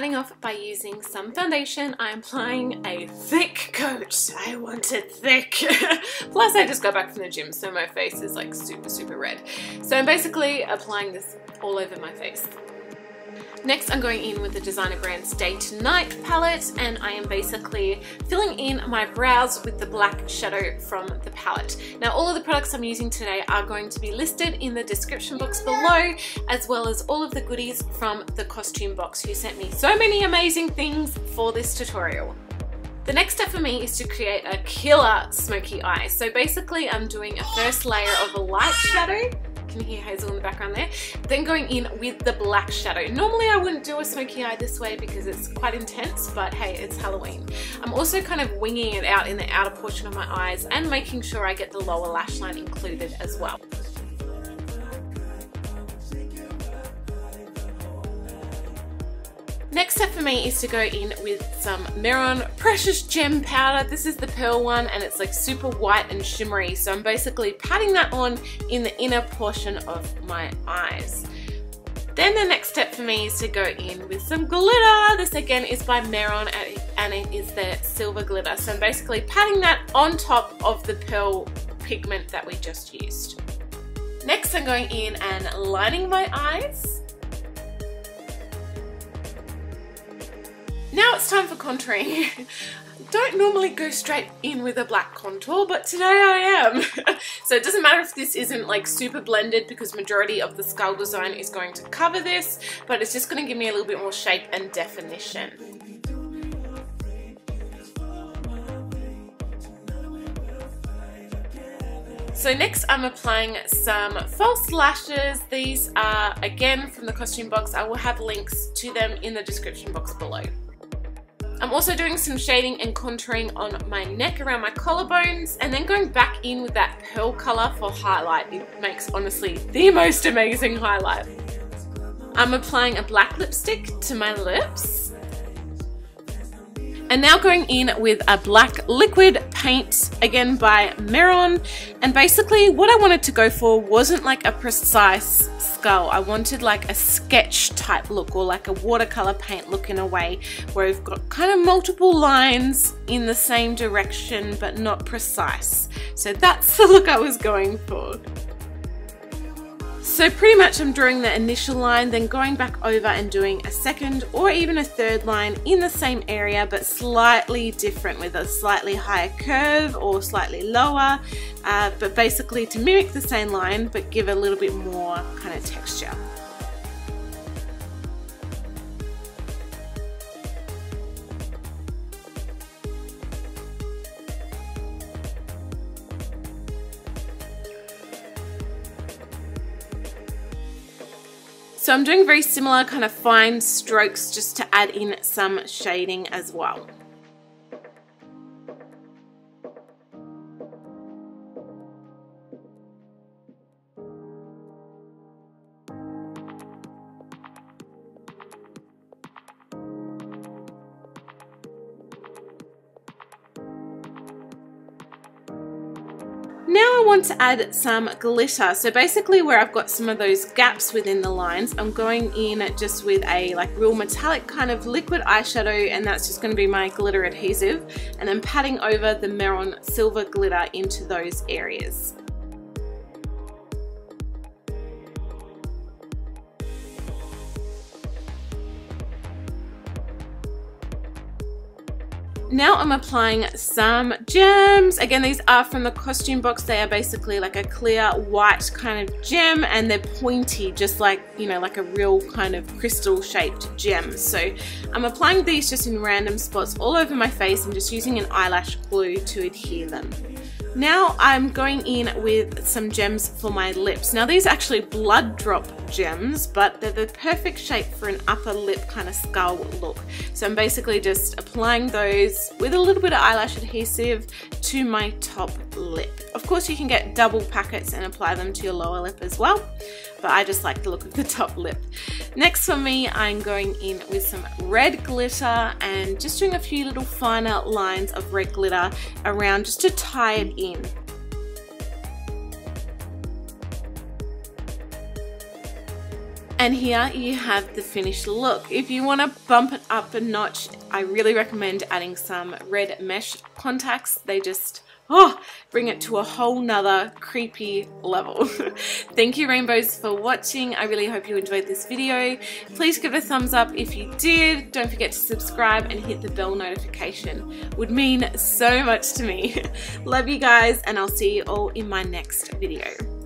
starting off by using some foundation. I'm applying a thick coat. I want it thick. Plus I just got back from the gym, so my face is like super red. So I'm basically applying this all over my face. Next, I'm going in with the designer brand's Day to Night palette, and I am basically filling in my brows with the black shadow from the palette. Now, all of the products I'm using today are going to be listed in the description box below, as well as all of the goodies from the costume box, who sent me so many amazing things for this tutorial. The next step for me is to create a killer smoky eye. So basically, I'm doing a first layer of a light shadow. Can you hear Hazel in the background there? Then going in with the black shadow. Normally I wouldn't do a smoky eye this way because it's quite intense, but hey, it's Halloween. I'm also kind of winging it out in the outer portion of my eyes and making sure I get the lower lash line included as well. Next step for me is to go in with some Meron Precious Gem Powder. This is the pearl one and it's like super white and shimmery. So I'm basically patting that on in the inner portion of my eyes. Then the next step for me is to go in with some glitter. This again is by Meron and it is the silver glitter. So I'm basically patting that on top of the pearl pigment that we just used. Next I'm going in and lining my eyes. Now it's time for contouring. Don't normally go straight in with a black contour, but today I am. So it doesn't matter if this isn't like super blended because majority of the skull design is going to cover this, but it's just going to give me a little bit more shape and definition. So next I'm applying some false lashes. These are again from the costume box. I will have links to them in the description box below. I'm also doing some shading and contouring on my neck around my collarbones and then going back in with that pearl color for highlight. It makes honestly the most amazing highlight. I'm applying a black lipstick to my lips. And now going in with a black liquid paint, again by Meron. And basically what I wanted to go for wasn't like a precise skull. I wanted like a sketch type look or like a watercolor paint look in a way where we've got kind of multiple lines in the same direction but not precise. So that's the look I was going for. So pretty much I'm drawing the initial line, then going back over and doing a second or even a third line in the same area but slightly different with a slightly higher curve or slightly lower, but basically to mimic the same line but give a little bit more kind of texture. So I'm doing very similar kind of fine strokes just to add in some shading as well. Now I want to add some glitter. So basically where I've got some of those gaps within the lines, I'm going in just with a like real metallic kind of liquid eyeshadow, and that's just going to be my glitter adhesive, and then patting over the Meron silver glitter into those areas. Now I'm applying some gems. Again, these are from the costume box. They are basically like a clear white kind of gem and they're pointy, just like, you know, like a real kind of crystal shaped gem. So I'm applying these just in random spots all over my face and just using an eyelash glue to adhere them. Now I'm going in with some gems for my lips. Now these are actually blood drop gems, but they're the perfect shape for an upper lip kind of skull look. So I'm basically just applying those with a little bit of eyelash adhesive to my top lip. Of course you can get double packets and apply them to your lower lip as well, but I just like the look of the top lip. Next for me, I'm going in with some red glitter and just doing a few little finer lines of red glitter around just to tie it in. And here you have the finished look. If you want to bump it up a notch, I really recommend adding some red mesh contacts. They just bring it to a whole nother creepy level. Thank you rainbows for watching. I really hope you enjoyed this video. Please give it a thumbs up if you did. Don't forget to subscribe and hit the bell notification. Would mean so much to me. Love you guys, and I'll see you all in my next video.